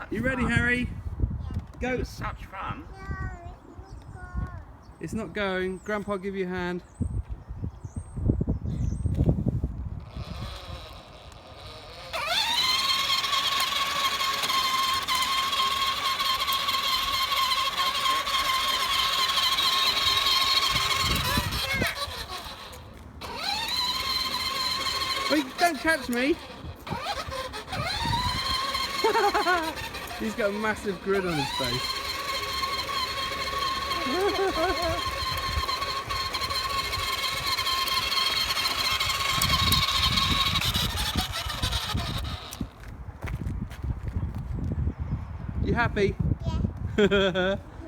You ready, Harry? Go. It was such fun. It's not going. Grandpa, give you a hand. Wait, don't catch me! He's got a massive grin on his face. You happy? Yeah.